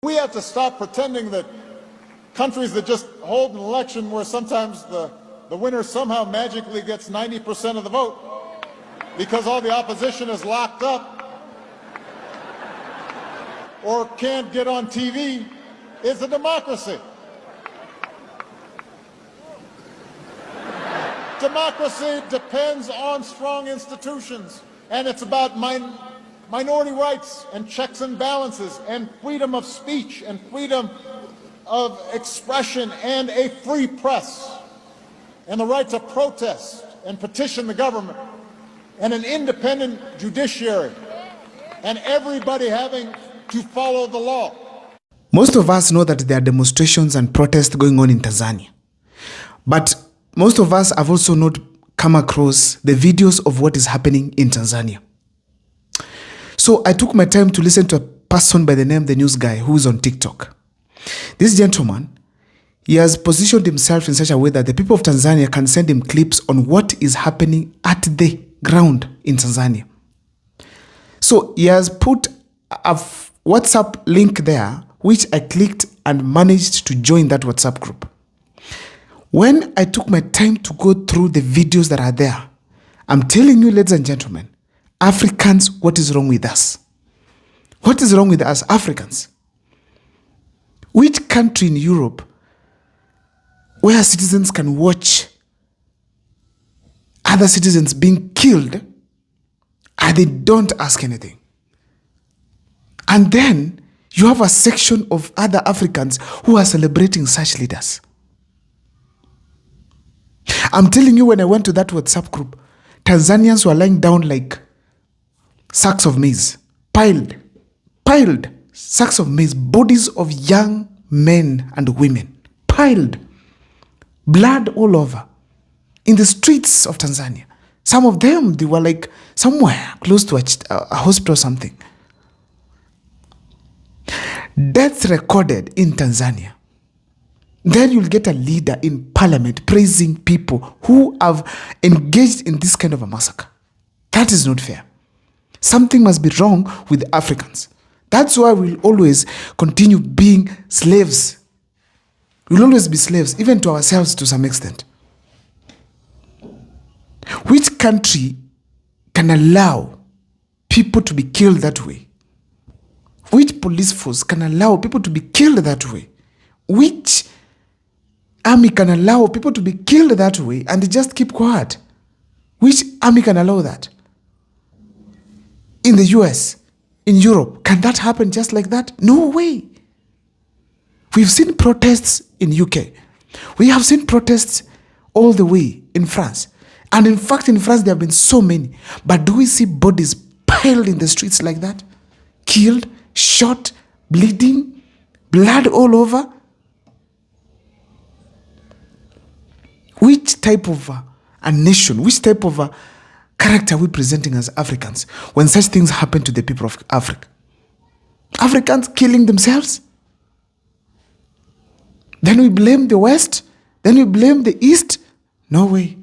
We have to stop pretending that countries that just hold an election where sometimes the winner somehow magically gets 90% of the vote because all the opposition is locked up or can't get on TV is a democracy. Democracy depends on strong institutions, and it's about minority rights and checks and balances and freedom of speech and freedom of expression and a free press and the right to protest and petition the government and an independent judiciary and everybody having to follow the law. Most of us know that there are demonstrations and protests going on in Tanzania. But most of us have also not come across the videos of what is happening in Tanzania. So I took my time to listen to a person by the name The News Guy who is on TikTok. This gentleman, he has positioned himself in such a way that the people of Tanzania can send him clips on what is happening at the ground in Tanzania. So he has put a WhatsApp link there, which I clicked and managed to join that WhatsApp group. When I took my time to go through the videos that are there, I'm telling you, ladies and gentlemen, Africans, what is wrong with us? What is wrong with us Africans? Which country in Europe where citizens can watch other citizens being killed and they don't ask anything? And then you have a section of other Africans who are celebrating such leaders. I'm telling you, when I went to that WhatsApp group, Tanzanians were lying down like sacks of maize, piled sacks of maize, bodies of young men and women, piled, blood all over, in the streets of Tanzania. Some of them, they were like somewhere close to a hospital or something. Deaths recorded in Tanzania. Then you'll get a leader in parliament praising people who have engaged in this kind of a massacre. That is not fair. Something must be wrong with Africans. That's why we'll always continue being slaves. We'll always be slaves, even to ourselves to some extent. Which country can allow people to be killed that way? Which police force can allow people to be killed that way? Which army can allow people to be killed that way and they just keep quiet? Which army can allow that? In the US, in Europe, can that happen just like that? No way. We've seen protests in UK. We have seen protests all the way in France. And in fact, in France, there have been so many. But do we see bodies piled in the streets like that? Killed, shot, bleeding, blood all over? Which type of a nation, which type of a character are we presenting as Africans when such things happen to the people of Africa? Africans killing themselves? Then we blame the West? Then we blame the East? No way.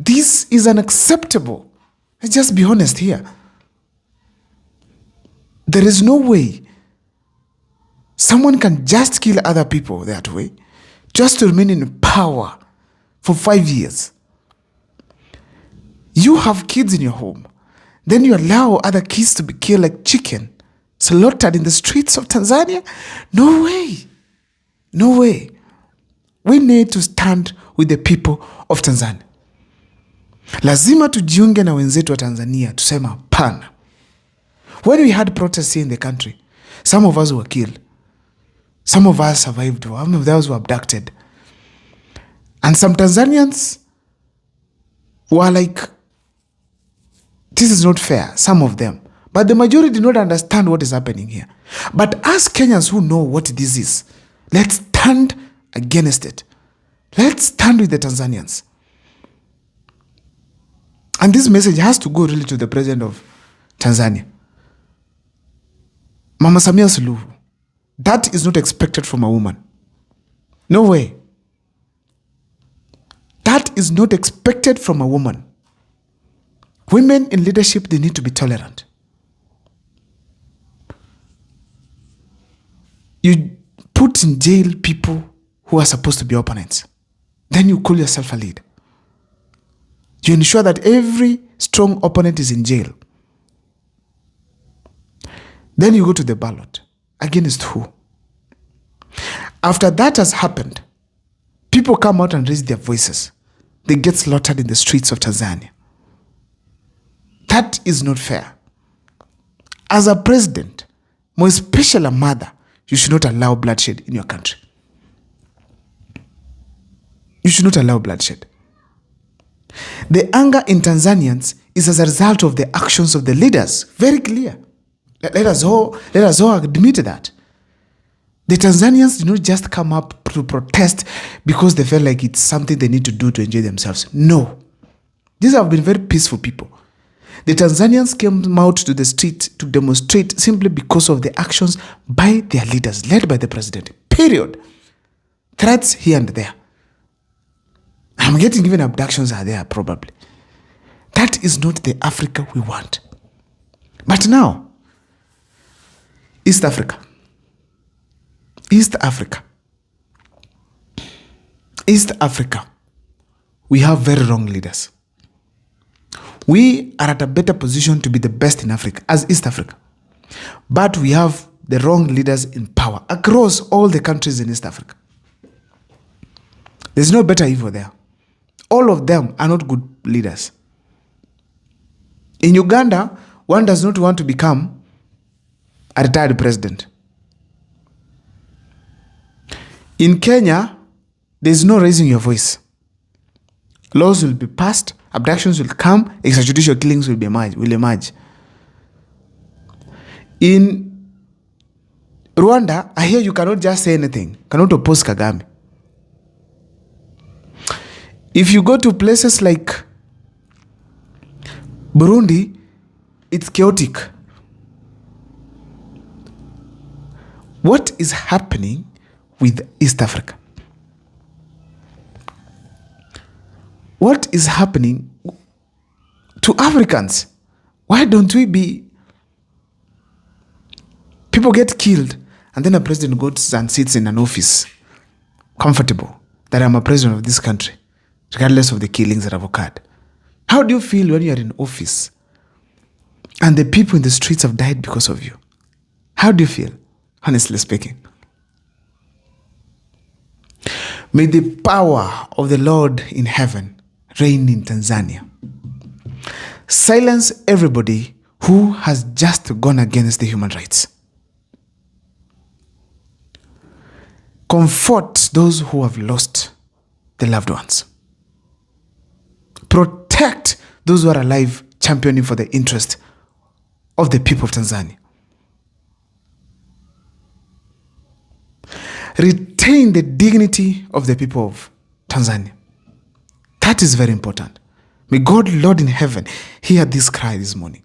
This is unacceptable. Let's just be honest here. There is no way someone can just kill other people that way, just to remain in power for 5 years. You have kids in your home. Then you allow other kids to be killed like chicken, slaughtered in the streets of Tanzania? No way. No way. We need to stand with the people of Tanzania. Lazima tujiunge na wenzetu wa Tanzania tusema hapana. When we had protests here in the country, some of us were killed. Some of us survived. Some of those were abducted. And some Tanzanians were like, this is not fair, some of them. But the majority did not understand what is happening here. But as Kenyans who know what this is, let's stand against it. Let's stand with the Tanzanians. And this message has to go really to the president of Tanzania, Mama TANZANIA'S Suluhu. That is not expected from a woman. No way. That is not expected from a woman. Women in leadership, they need to be tolerant. You put in jail people who are supposed to be opponents. Then you call yourself a leader. You ensure that every strong opponent is in jail. Then you go to the ballot. Against who? After that has happened, people come out and raise their voices. They get slaughtered in the streets of Tanzania. That is not fair. As a president, more especially a mother, you should not allow bloodshed in your country. You should not allow bloodshed. The anger in Tanzanians is as a result of the actions of the leaders. Very clear. Let us all admit that. The Tanzanians did not just come up to protest because they felt like it's something they need to do to enjoy themselves. No. These have been very peaceful people. The Tanzanians came out to the street to demonstrate simply because of the actions by their leaders, led by the president. Period. Threats here and there. I'm getting even abductions are there probably. That is not the Africa we want. But now, East Africa. East Africa. East Africa. We have very wrong leaders. We are at a better position to be the best in Africa as East Africa. But we have the wrong leaders in power across all the countries in East Africa. There's no better evil there. All of them are not good leaders. In Uganda, one does not want to become a retired president. In Kenya, there's no raising your voice. Laws will be passed, abductions will come, extrajudicial killings will emerge. In Rwanda, I hear you cannot just say anything, cannot oppose Kagame. If you go to places like Burundi, it's chaotic. What is happening with East Africa? What is happening to Africans? Why don't we be... People get killed and then a president goes and sits in an office, comfortable, that I'm a president of this country, regardless of the killings that have occurred. How do you feel when you are in office and the people in the streets have died because of you? How do you feel, honestly speaking? May the power of the Lord in heaven reign in Tanzania. Silence everybody who has just gone against the human rights. Comfort those who have lost their loved ones. Protect those who are alive, championing for the interest of the people of Tanzania. Retain the dignity of the people of Tanzania. That is very important. May God, Lord in heaven, hear this cry this morning.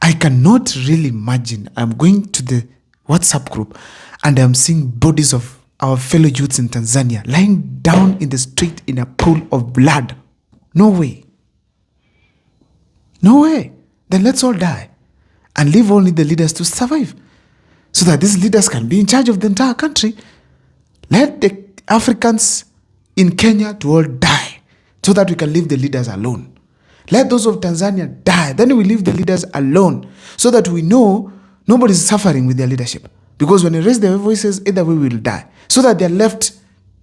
I cannot really imagine I'm going to the WhatsApp group and I'm seeing bodies of our fellow youths in Tanzania lying down in the street in a pool of blood. No way. No way. Then let's all die and leave only the leaders to survive so that these leaders can be in charge of the entire country. Let the Africans in Kenya to all die so that we can leave the leaders alone. Let those of Tanzania die. Then we leave the leaders alone so that we know nobody is suffering with their leadership. Because when they raise their voices, either way we will die. So that they are left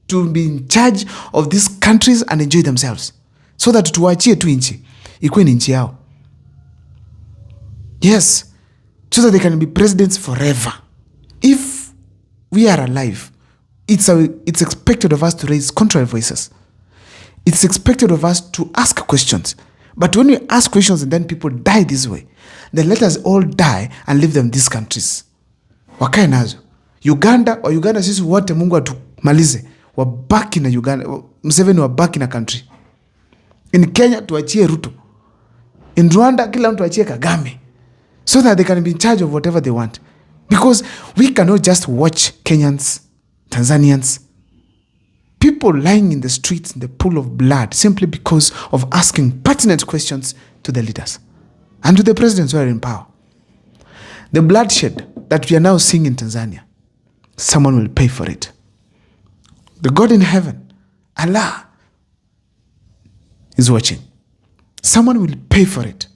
to be in charge of these countries and enjoy themselves. So that tuachie tu nchi, ikuwe ni nchi yao. Yes. So that they can be presidents forever. If we are alive, it's expected of us to raise contrary voices. It's expected of us to ask questions. But when we ask questions and then people die this way, then let us all die and leave them these countries. Wakae nazo. Uganda sisi wote Mungu atumalize. Wabaki na Uganda. Museveni wabaki na country. In Kenya tuachie Ruto. In Rwanda kila mtu achie Kagame. So that they can be in charge of whatever they want. Because we cannot just watch Kenyans, Tanzanians, people lying in the streets in the pool of blood simply because of asking pertinent questions to the leaders and to the presidents who are in power. The bloodshed that we are now seeing in Tanzania someone will pay for it. The God in heaven, Allah, is watching. Someone will pay for it.